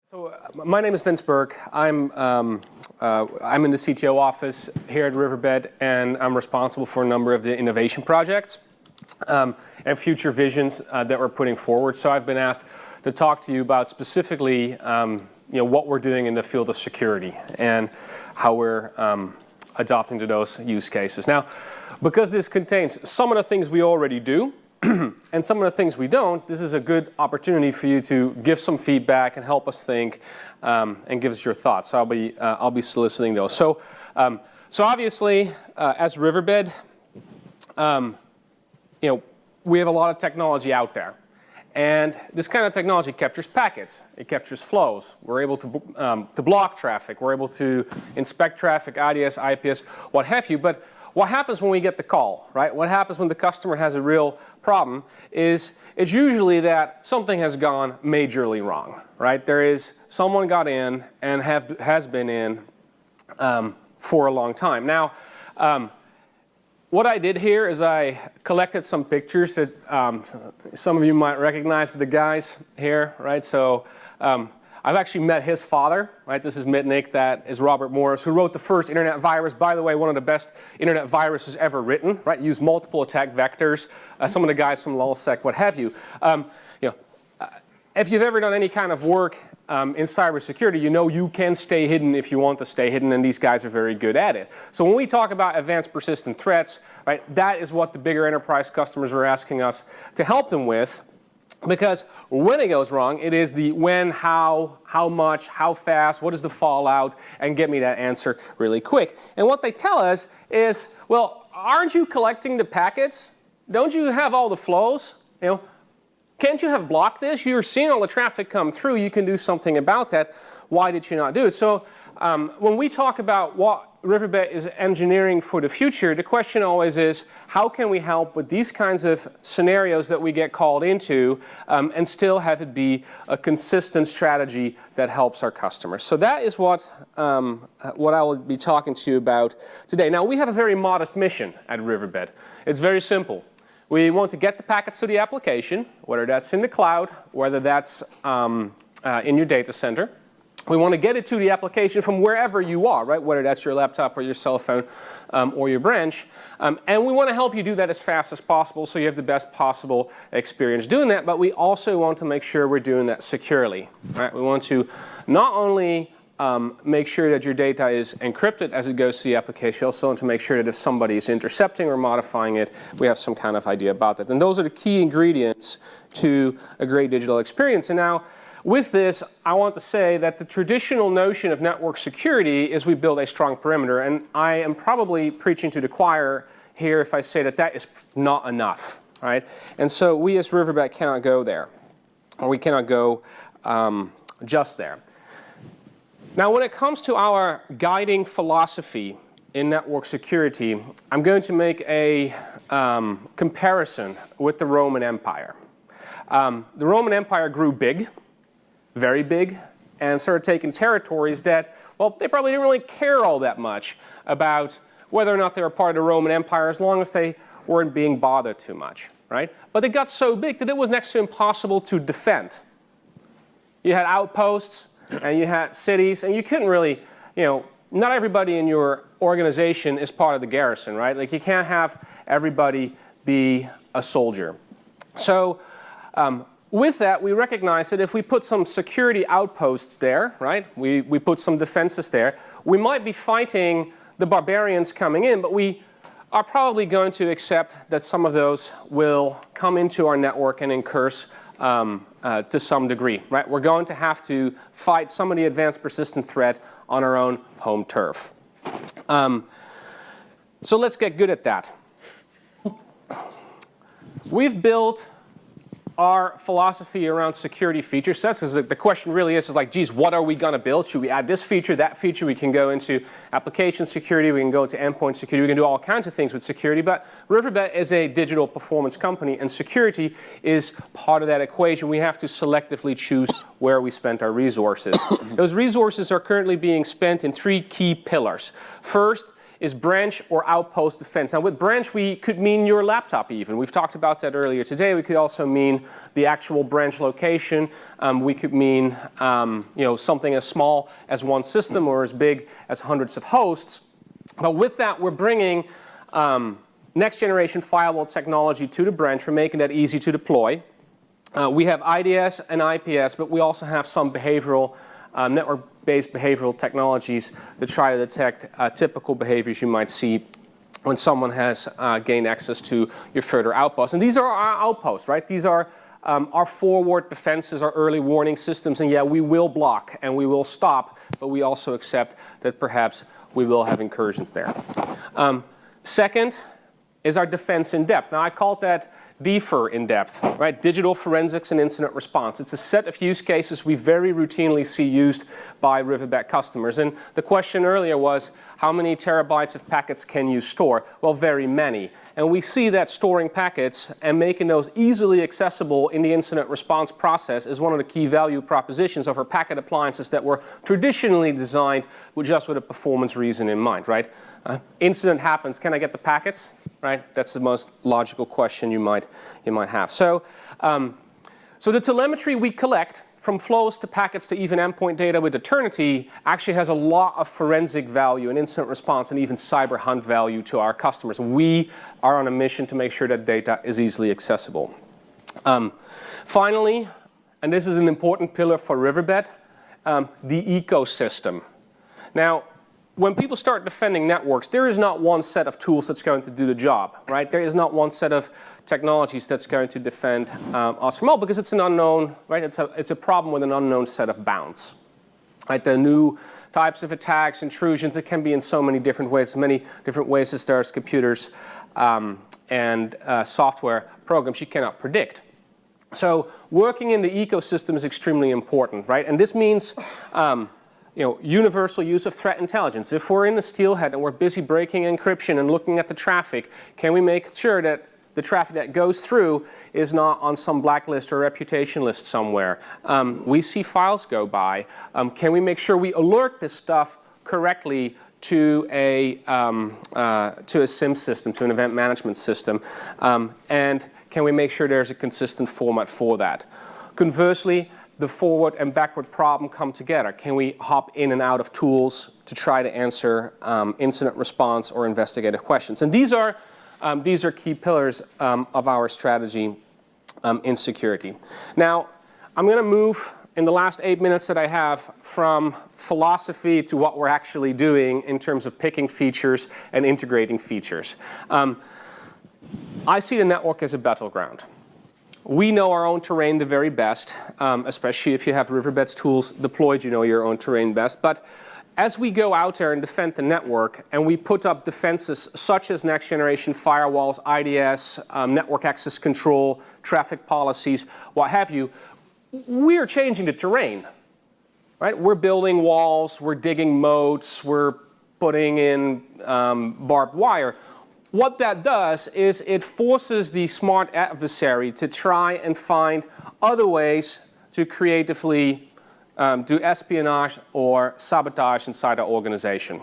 So my name is Vince Berk. I'm in the CTO office here at Riverbed, and I'm responsible for a number of the innovation projects and future visions that we're putting forward. So I've been asked to talk to you about specifically what we're doing in the field of security and how we're adopting to those use cases. Now, because this contains some of the things we already do, and some of the things we don't, this is a good opportunity for you to give some feedback and help us think and give us your thoughts. So I'll be soliciting those. So obviously, as Riverbed, we have a lot of technology out there. And this kind of technology captures packets. It captures flows. We're able to block traffic. We're able to inspect traffic, IDS, IPS, what have you. But what happens when we get the call, right? What happens when the customer has a real problem is it's usually that something has gone majorly wrong, right? There is someone got in and has been in for a long time. Now, what I did here is I collected some pictures that some of you might recognize the guys here, right? So I've actually met his father, right? This is Mitnick, that is Robert Morris, who wrote the first internet virus. By the way, one of the best internet viruses ever written, right? Used multiple attack vectors. Some of the guys from LulzSec, what have you. If you've ever done any kind of work in cybersecurity, you know you can stay hidden if you want to stay hidden, and these guys are very good at it. So when we talk about advanced persistent threats, right, that is what the bigger enterprise customers are asking us to help them with. Because when it goes wrong, it is the when, how much, how fast, what is the fallout, and get me that answer really quick. And what they tell us is, well, aren't you collecting the packets? Don't you have all the flows? Can't you have blocked this? You're seeing all the traffic come through. You can do something about that. Why did you not do it? So when we talk about what Riverbed is engineering for the future, the question always is, how can we help with these kinds of scenarios that we get called into and still have it be a consistent strategy that helps our customers? So that is what I will be talking to you about today. Now, we have a very modest mission at Riverbed. It's very simple. We want to get the packets to the application, whether that's in the cloud, whether that's in your data center. We want to get it to the application from wherever you are, right? Whether that's your laptop or your cell phone or your branch. And we want to help you do that as fast as possible so you have the best possible experience doing that. But we also want to make sure we're doing that securely, right? We want to not only make sure that your data is encrypted as it goes to the application, we also want to make sure that if somebody is intercepting or modifying it, we have some kind of idea about that. And those are the key ingredients to a great digital experience. And now, with this, I want to say that the traditional notion of network security is we build a strong perimeter. And I am probably preaching to the choir here if I say that that is not enough, right? And so we as Riverbed cannot go there, or we cannot go just there. Now, when it comes to our guiding philosophy in network security, I'm going to make a comparison with the Roman Empire. The Roman Empire grew big, very big, and started taking territories that, well, they probably didn't really care all that much about whether or not they were part of the Roman Empire as long as they weren't being bothered too much, right? But they got so big that it was next to impossible to defend. You had outposts, and you had cities, and you couldn't really, not everybody in your organization is part of the garrison, right? Like, you can't have everybody be a soldier. So with that, we recognize that if we put some security outposts there, right, we put some defenses there, we might be fighting the barbarians coming in, but we are probably going to accept that some of those will come into our network and incurse to some degree, right? We're going to have to fight some of the advanced persistent threat on our own home turf. So let's get good at that. We've built our philosophy around security feature sets, because the question really is like, geez, what are we going to build? Should we add this feature, that feature? We can go into application security. We can go into endpoint security. We can do all kinds of things with security. But Riverbed is a digital performance company, and security is part of that equation. We have to selectively choose where we spend our resources. Those resources are currently being spent in three key pillars. First is branch or outpost defense. Now with branch we could mean your laptop even. We've talked about that earlier today. We could also mean the actual branch location. We could mean something as small as one system or as big as hundreds of hosts. But with that we're bringing next generation firewall technology to the branch. We're making that easy to deploy. We have IDS and IPS, but we also have some behavioral, network-based behavioral technologies to try to detect typical behaviors you might see when someone has gained access to your further outposts. And these are our outposts, right? These are our forward defenses, our early warning systems. And yeah, we will block and we will stop, but we also accept that perhaps we will have incursions there. Second is our defense in depth. Now I called that DFIR in depth, right? Digital forensics and incident response. It's a set of use cases we very routinely see used by Riverbed customers. And the question earlier was, how many terabytes of packets can you store? Well, very many. And we see that storing packets and making those easily accessible in the incident response process is one of the key value propositions of our packet appliances that were traditionally designed with a performance reason in mind, right? Incident happens, can I get the packets? Right? That's the most logical question you might have. So the telemetry we collect, from flows to packets to even endpoint data with Eternity, actually has a lot of forensic value and incident response and even cyber hunt value to our customers. We are on a mission to make sure that data is easily accessible. Finally, and this is an important pillar for Riverbed, the ecosystem. Now, when people start defending networks, there is not one set of tools that's going to do the job, right? There is not one set of technologies that's going to defend us from all, because it's an unknown, right? It's a problem with an unknown set of bounds, right? The new types of attacks, intrusions, it can be in so many different ways as there's computers and software programs you cannot predict. So working in the ecosystem is extremely important, right? And this means universal use of threat intelligence. If we're in the steelhead and we're busy breaking encryption and looking at the traffic, can we make sure that the traffic that goes through is not on some blacklist or reputation list somewhere? We see files go by. Can we make sure we alert this stuff correctly to a SIM system, to an event management system? And can we make sure there's a consistent format for that? Conversely, the forward and backward problem come together. Can we hop in and out of tools to try to answer incident response or investigative questions? And these are key pillars of our strategy in security. Now, I'm going to move in the last 8 minutes that I have from philosophy to what we're actually doing in terms of picking features and integrating features. I see the network as a battleground. We know our own terrain the very best, especially if you have Riverbed's tools deployed, you know your own terrain best. But as we go out there and defend the network and we put up defenses such as next generation firewalls, IDS, network access control, traffic policies, what have you, we're changing the terrain, right? We're building walls, we're digging moats, we're putting in barbed wire. What that does is it forces the smart adversary to try and find other ways to creatively do espionage or sabotage inside our organization.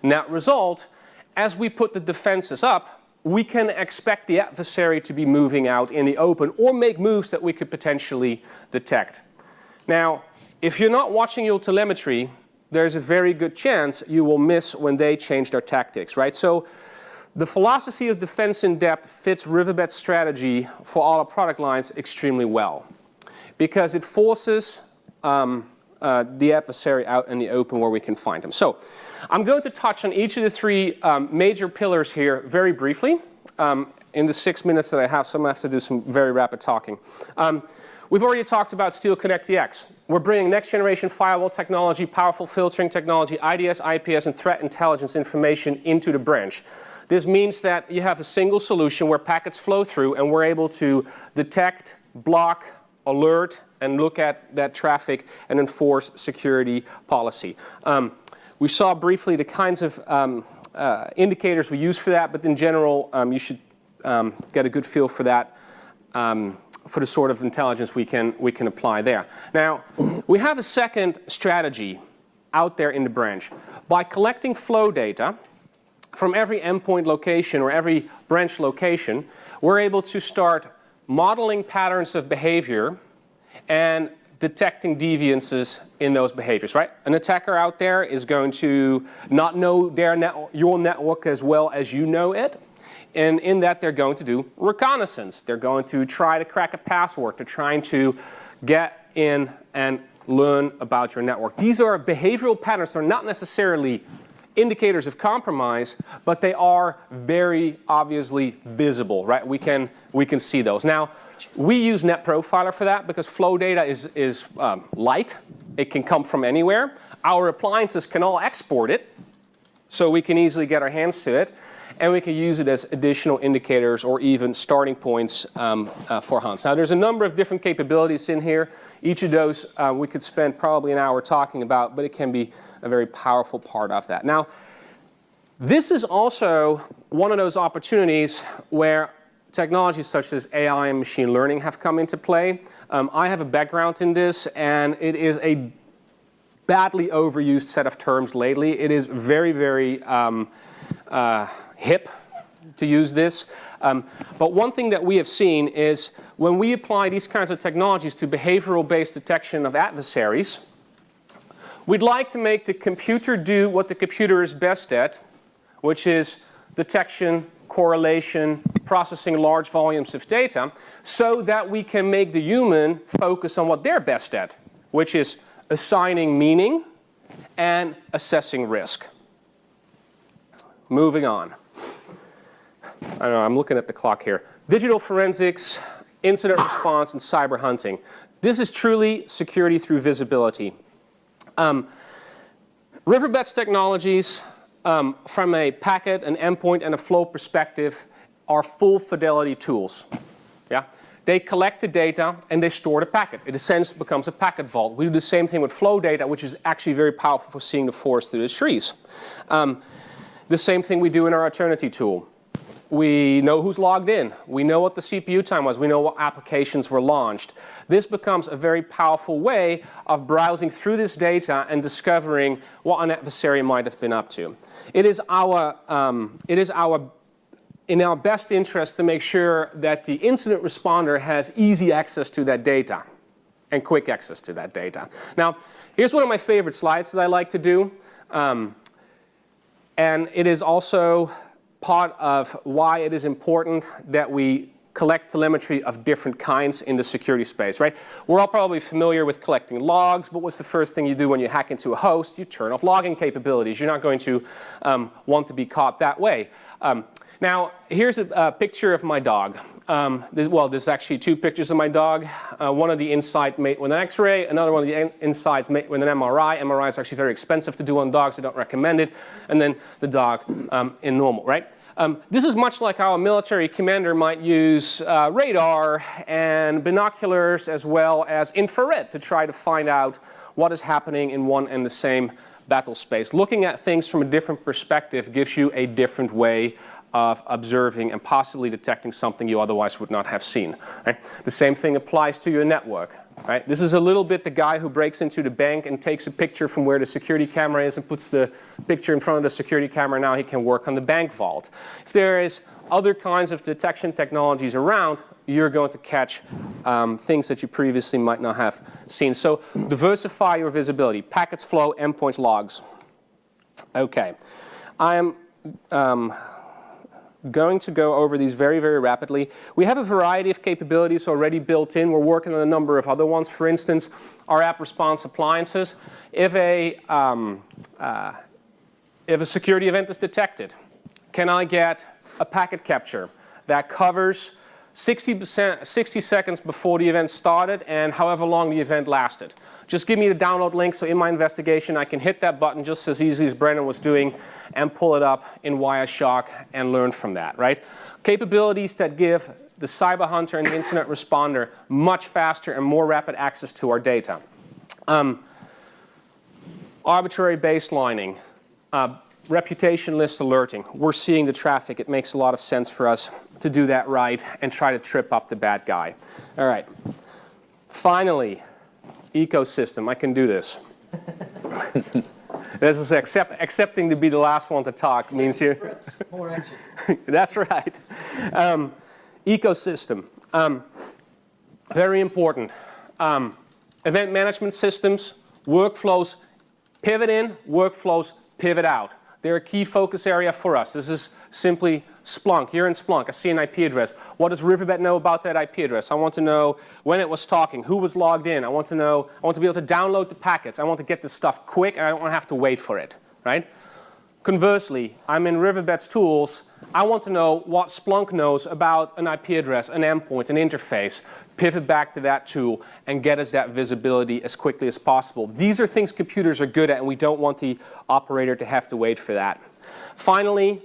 Net result, as we put the defenses up, we can expect the adversary to be moving out in the open or make moves that we could potentially detect. Now, if you're not watching your telemetry, there's a very good chance you will miss when they change their tactics, right? So the philosophy of defense in depth fits Riverbed's strategy for all our product lines extremely well, because it forces the adversary out in the open where we can find them. So I'm going to touch on each of the three major pillars here very briefly in the 6 minutes that I have, so I'm going to have to do some very rapid talking. We've already talked about Steel Connect DX. We're bringing next generation firewall technology, powerful filtering technology, IDS, IPS, and threat intelligence information into the branch. This means that you have a single solution where packets flow through and we're able to detect, block, alert, and look at that traffic and enforce security policy. We saw briefly the kinds of indicators we use for that, but in general, you should get a good feel for that, for the sort of intelligence we can apply there. Now, we have a second strategy out there in the branch. By collecting flow data, from every endpoint location or every branch location, we're able to start modeling patterns of behavior and detecting deviances in those behaviors, right? An attacker out there is going to not know your network as well as you know it. And in that, they're going to do reconnaissance. They're going to try to crack a password. They're trying to get in and learn about your network. These are behavioral patterns. They're not necessarily indicators of compromise, but they are very obviously visible, right? We can see those. Now, we use NetProfiler for that because flow data is light. It can come from anywhere. Our appliances can all export it, so we can easily get our hands to it. And we can use it as additional indicators or even starting points for hunts. Now, there's a number of different capabilities in here. Each of those we could spend probably an hour talking about, but it can be a very powerful part of that. Now, this is also one of those opportunities where technologies such as AI and machine learning have come into play. I have a background in this, and it is a badly overused set of terms lately. It is very, very hip to use this. But one thing that we have seen is when we apply these kinds of technologies to behavioral-based detection of adversaries, we'd like to make the computer do what the computer is best at, which is detection, correlation, processing large volumes of data, so that we can make the human focus on what they're best at, which is assigning meaning and assessing risk. Moving on. I don't know, I'm looking at the clock here. Digital forensics, incident response, and cyber hunting. This is truly security through visibility. Riverbed's technologies, from a packet, an endpoint, and a flow perspective, are full fidelity tools. Yeah? They collect the data and they store the packet. It essentially becomes a packet vault. We do the same thing with flow data, which is actually very powerful for seeing the forest through the trees. The same thing we do in our Eternity tool. We know who's logged in. We know what the CPU time was. We know what applications were launched. This becomes a very powerful way of browsing through this data and discovering what an adversary might have been up to. It is in our best interest to make sure that the incident responder has easy access to that data and quick access to that data. Now, here's one of my favorite slides that I like to do. And it is also part of why it is important that we collect telemetry of different kinds in the security space, right? We're all probably familiar with collecting logs, but what's the first thing you do when you hack into a host? You turn off logging capabilities. You're not going to want to be caught that way. Now, here's a picture of my dog. There's actually two pictures of my dog. One of the inside made with an X-ray, another one of the insides made with an MRI. MRI is actually very expensive to do on dogs. I don't recommend it. And then the dog in normal, right? This is much like how a military commander might use radar and binoculars as well as infrared to try to find out what is happening in one and the same battle space. Looking at things from a different perspective gives you a different way of observing and possibly detecting something you otherwise would not have seen. Right? The same thing applies to your network. Right? This is a little bit the guy who breaks into the bank and takes a picture from where the security camera is and puts the picture in front of the security camera. Now he can work on the bank vault. If there is other kinds of detection technologies around, you're going to catch things that you previously might not have seen. So diversify your visibility. Packets, flow, endpoints, logs. Okay. I am going to go over these very, very rapidly. We have a variety of capabilities already built in. We're working on a number of other ones. For instance, our app response appliances. If a security event is detected, can I get a packet capture that covers 60 seconds before the event started and however long the event lasted? Just give me the download link so in my investigation I can hit that button just as easily as Brendan was doing and pull it up in Wireshark and learn from that, right? Capabilities that give the cyber hunter and the incident responder much faster and more rapid access to our data. Arbitrary baselining. Reputation list alerting. We're seeing the traffic. It makes a lot of sense for us to do that right and try to trip up the bad guy. All right. Finally, ecosystem. I can do this. This is accepting to be the last one to talk means you. More action. That's right. Ecosystem. Very important. Event management systems, workflows pivot in, workflows pivot out. They're a key focus area for us. This is simply Splunk. You're in Splunk. I see an IP address. What does Riverbed know about that IP address? I want to know when it was talking, who was logged in. I want to be able to download the packets. I want to get this stuff quick, and I don't want to have to wait for it, right? Conversely, I'm in Riverbed's tools. I want to know what Splunk knows about an IP address, an endpoint, an interface. Pivot back to that tool and get us that visibility as quickly as possible. These are things computers are good at, and we don't want the operator to have to wait for that. Finally,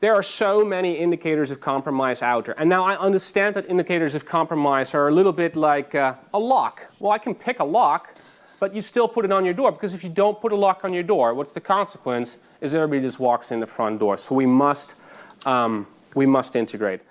there are so many indicators of compromise out there. And now I understand that indicators of compromise are a little bit like a lock. Well, I can pick a lock, but you still put it on your door, because if you don't put a lock on your door, what's the consequence is everybody just walks in the front door. So we must integrate.